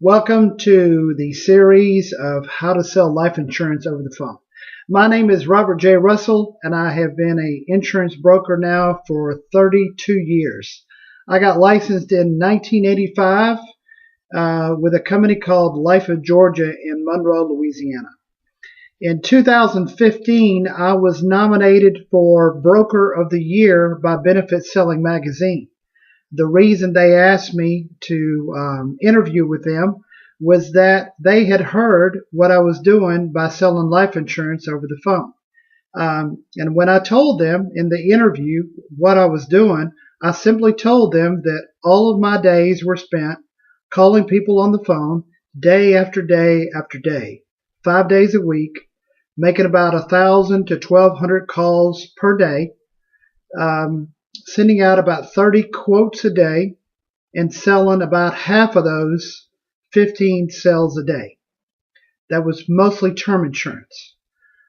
Welcome to the series of how to sell life insurance over the phone. My name is Robert J. Russell, and I have been an insurance broker now for 32 years. I got licensed in 1985 with a company called Life of Georgia in Monroe, Louisiana. In 2015, I was nominated for Broker of the Year by Benefit Selling Magazine. The reason they asked me to interview with them was that they had heard what I was doing by selling life insurance over the phone. And when I told them in the interview what I was doing, I simply told them that all of my days were spent calling people on the phone day after day after day, 5 days a week, making about 1,000 to 1,200 calls per day, sending out about 30 quotes a day, and selling about half of those 15 sales a day. That was mostly term insurance.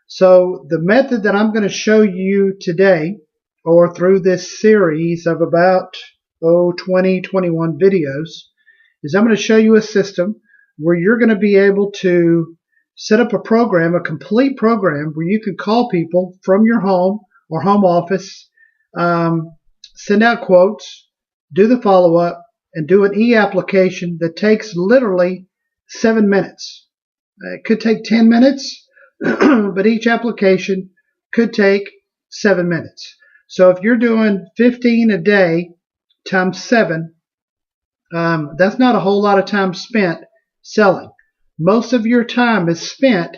So the method that I'm going to show you today, or through this series of about 20, 21 videos, is I'm going to show you a system where you're going to be able to set up a program, a complete program, where you can call people from your home or home office, send out quotes, do the follow-up, and do an e-application that takes literally 7 minutes. It could take 10 minutes, but each application could take 7 minutes. So if you're doing 15 a day times 7, that's not a whole lot of time spent selling. Most of your time is spent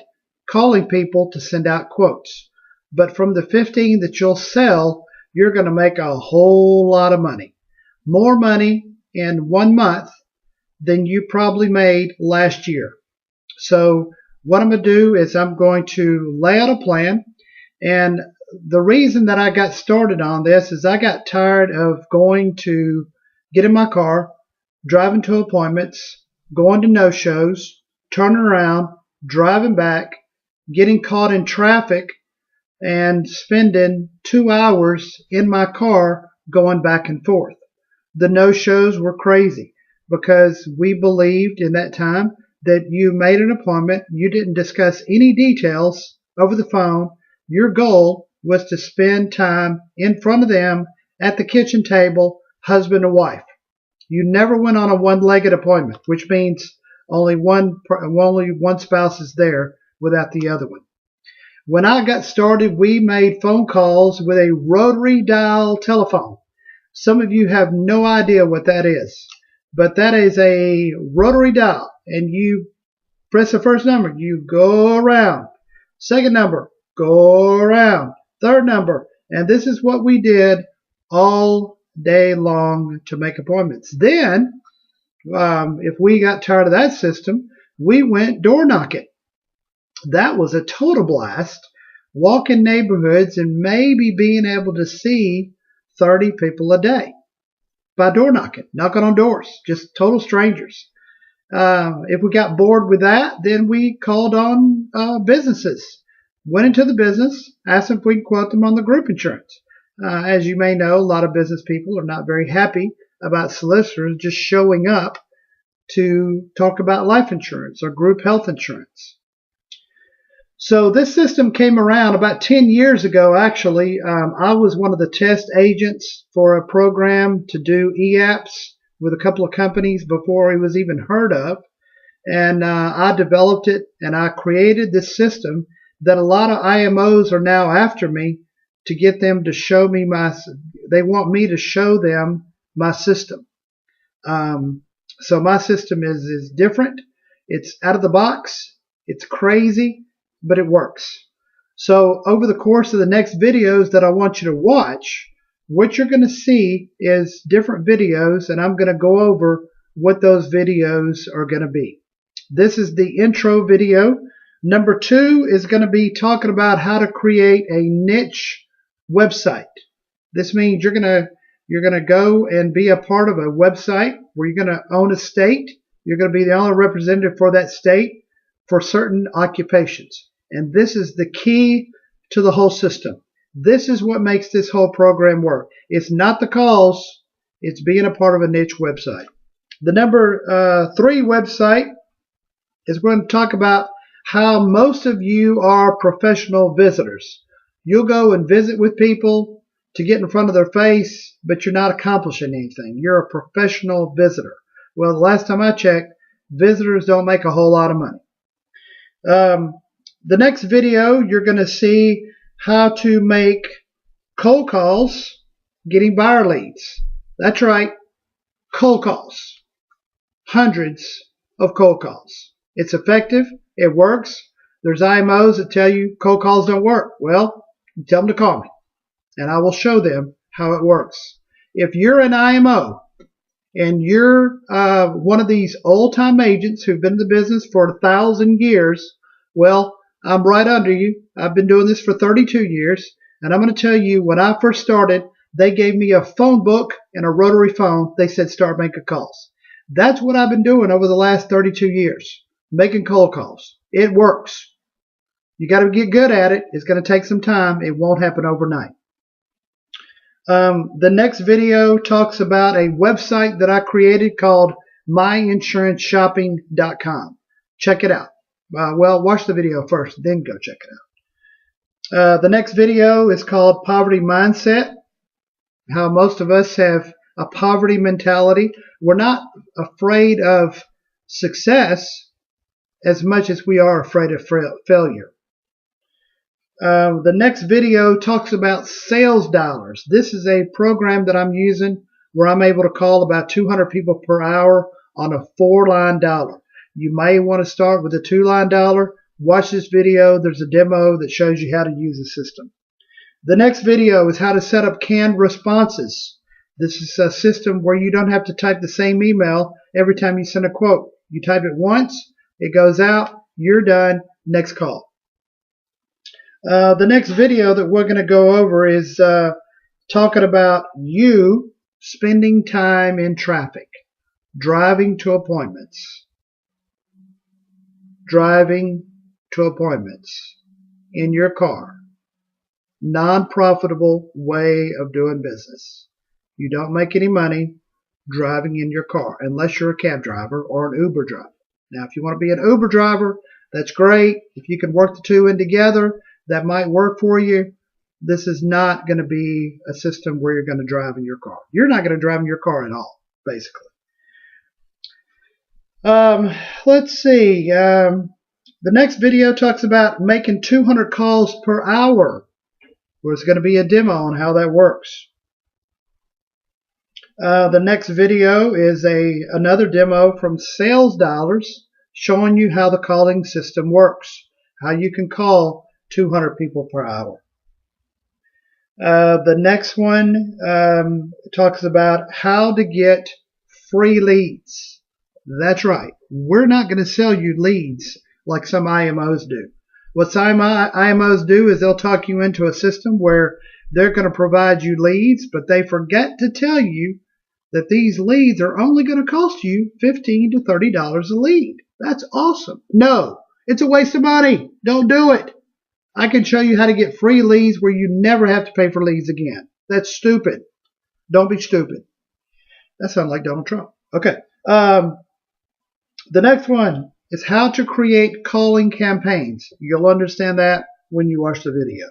calling people to send out quotes. But from the 15 that you'll sell, you're going to make a whole lot of money. More money in 1 month than you probably made last year. So what I'm going to do is I'm going to lay out a plan. And the reason that I got started on this is I got tired of going to get in my car, driving to appointments, going to no-shows, turning around, driving back, getting caught in traffic, and spending 2 hours in my car going back and forth. The no-shows were crazy because we believed in that time that you made an appointment, you didn't discuss any details over the phone. Your goal was to spend time in front of them at the kitchen table, husband and wife. You never went on a one-legged appointment, which means only one spouse is there without the other one. When I got started, we made phone calls with a rotary dial telephone. Some of you have no idea what that is, but that is a rotary dial, and you press the first number, you go around. Second number, go around. Third number, and this is what we did all day long to make appointments. Then, if we got tired of that system, we went door knocking. That was a total blast. Walking neighborhoods and maybe being able to see 30 people a day by door knocking on doors, just total strangers. If we got bored with that, then we called on businesses, went into the business, asked if we could quote them on the group insurance. As you may know, a lot of business people are not very happy about solicitors just showing up to talk about life insurance or group health insurance. So this system came around about 10 years ago, actually. I was one of the test agents for a program to do e-apps with a couple of companies before it was even heard of. And I developed it, and I created this system that a lot of IMOs are now after me to get them to show me they want me to show them my system. So my system is different. It's out of the box. It's crazy, but it works. So over the course of the next videos that I want you to watch, what you're going to see is different videos, and I'm going to go over what those videos are going to be. This is the intro video. Number 2 is going to be talking about how to create a niche website. This means you're going to go and be a part of a website where you're going to own a state. You're going to be the only representative for that state for certain occupations. And this is the key to the whole system. This is what makes this whole program work. It's not the calls. It's being a part of a niche website. The number 3 website is going to talk about how most of you are professional visitors. You'll go and visit with people to get in front of their face, but you're not accomplishing anything. You're a professional visitor. Well, the last time I checked, visitors don't make a whole lot of money. The next video, you're going to see how to make cold calls getting buyer leads. That's right, cold calls. Hundreds of cold calls. It's effective. It works. There's IMOs that tell you cold calls don't work. Well, you tell them to call me, and I will show them how it works. If you're an IMO and you're one of these old-time agents who've been in the business for 1,000 years, well, I'm right under you. I've been doing this for 32 years, and I'm going to tell you, when I first started, they gave me a phone book and a rotary phone. They said start making calls. That's what I've been doing over the last 32 years, making cold calls. It works. You got to get good at it. It's going to take some time. It won't happen overnight. The next video talks about a website that I created called myinsuranceShopping.com. Check it out. Well, watch the video first, then go check it out. The next video is called Poverty Mindset. How most of us have a poverty mentality. We're not afraid of success as much as we are afraid of failure. The next video talks about SalesDialers. This is a program that I'm using where I'm able to call about 200 people per hour on a 4-line dialer. You may want to start with a 2-line dialer. Watch this video. There's a demo that shows you how to use the system. The next video is how to set up canned responses. This is a system where you don't have to type the same email every time you send a quote. You type it once, it goes out, you're done, next call. The next video that we're going to go over is talking about you spending time in traffic, driving to appointments. Driving to appointments in your car. Non-profitable way of doing business. You don't make any money driving in your car unless you're a cab driver or an Uber driver. Now, if you want to be an Uber driver, that's great. If you can work the two in together, that might work for you. This is not going to be a system where you're going to drive in your car. You're not going to drive in your car at all, basically. Let's see. The next video talks about making 200 calls per hour. There's going to be a demo on how that works. The next video is another demo from SalesDialers showing you how the calling system works, how you can call 200 people per hour. The next one talks about how to get free leads. That's right. We're not going to sell you leads like some IMOs do. What some IMOs do is they'll talk you into a system where they're going to provide you leads, but they forget to tell you that these leads are only going to cost you $15 to $30 a lead. That's awesome. No, it's a waste of money. Don't do it. I can show you how to get free leads where you never have to pay for leads again. That's stupid. Don't be stupid. That sounds like Donald Trump. Okay. The next one is how to create calling campaigns. You'll understand that when you watch the video.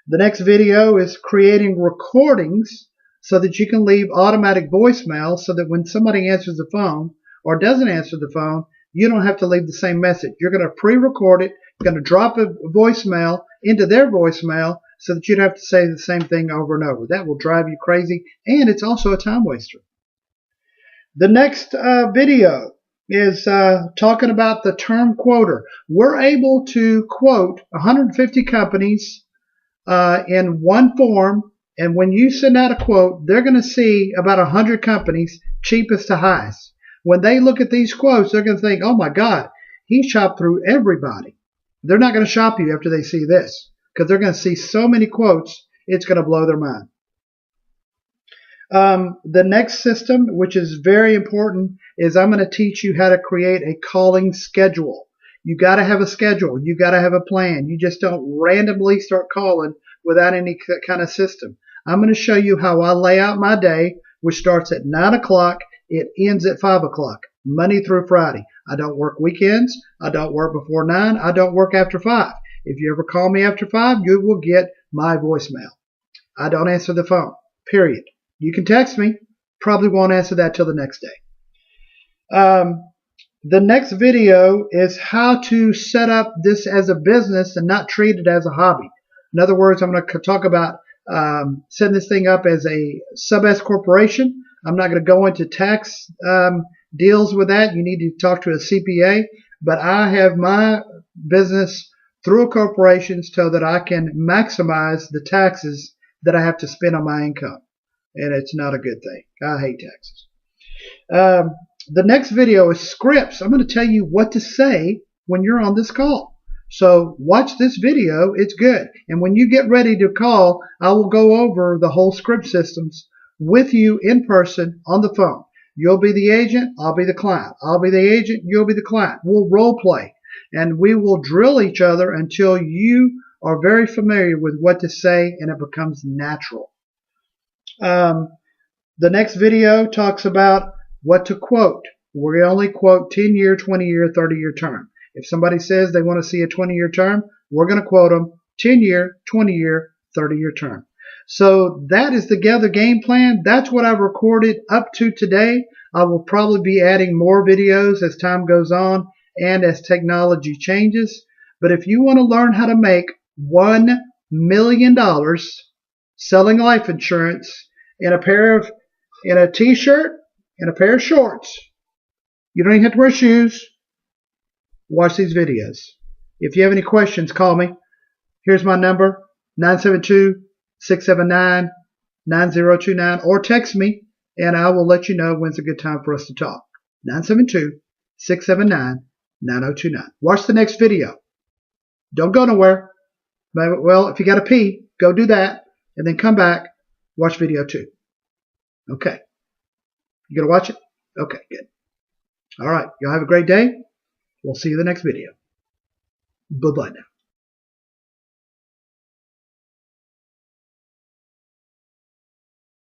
The next video is creating recordings so that you can leave automatic voicemail so that when somebody answers the phone or doesn't answer the phone, you don't have to leave the same message. You're going to pre-record it. You're going to drop a voicemail into their voicemail so that you don't have to say the same thing over and over. That will drive you crazy, and it's also a time waster. The next video is talking about the term quota. We're able to quote 150 companies in one form, and when you send out a quote, they're going to see about 100 companies, cheapest to highest. When they look at these quotes, they're going to think, oh my God, he shopped through everybody. They're not going to shop you after they see this because they're going to see so many quotes, it's going to blow their mind. The next system, which is very important, is I'm going to teach you how to create a calling schedule. You got to have a schedule. You got to have a plan. You just don't randomly start calling without any kind of system. I'm going to show you how I lay out my day, which starts at 9 o'clock It ends at 5 o'clock, Monday through Friday. I don't work weekends. I don't work before 9. I don't work after 5. If you ever call me after 5, you will get my voicemail. I don't answer the phone, period. You can text me. Probably won't answer that till the next day. The next video is how to set up this as a business and not treat it as a hobby. In other words, I'm going to talk about setting this thing up as a sub-S corporation. I'm not going to go into tax deals with that. You need to talk to a CPA. But I have my business through a corporation so that I can maximize the taxes that I have to spend on my income. And it's not a good thing. I hate taxes. The next video is scripts. I'm going to tell you what to say when you're on this call. So watch this video. It's good. And when you get ready to call, I will go over the whole script systems with you in person on the phone. You'll be the agent. I'll be the client. I'll be the agent. You'll be the client. We'll role play. And we will drill each other until you are very familiar with what to say and it becomes natural. The next video talks about what to quote. We only quote 10-year, 20-year, 30-year term. If somebody says they want to see a 20-year term, we're going to quote them 10-year, 20-year, 30-year term. So that is the Gather game plan. That's what I've recorded up to today. I will probably be adding more videos as time goes on and as technology changes. But if you want to learn how to make $1 million selling life insurance in a t-shirt and a pair of shorts, you don't even have to wear shoes. Watch these videos. If you have any questions, call me. Here's my number, 972-679-9029, or text me, and I will let you know when's a good time for us to talk. 972-679-9029. Watch the next video. Don't go nowhere. Well, if you got to pee, go do that, and then come back, watch video 2. Okay. You going to watch it? Okay, good. All right. Y'all have a great day. We'll see you in the next video. Bye-bye now.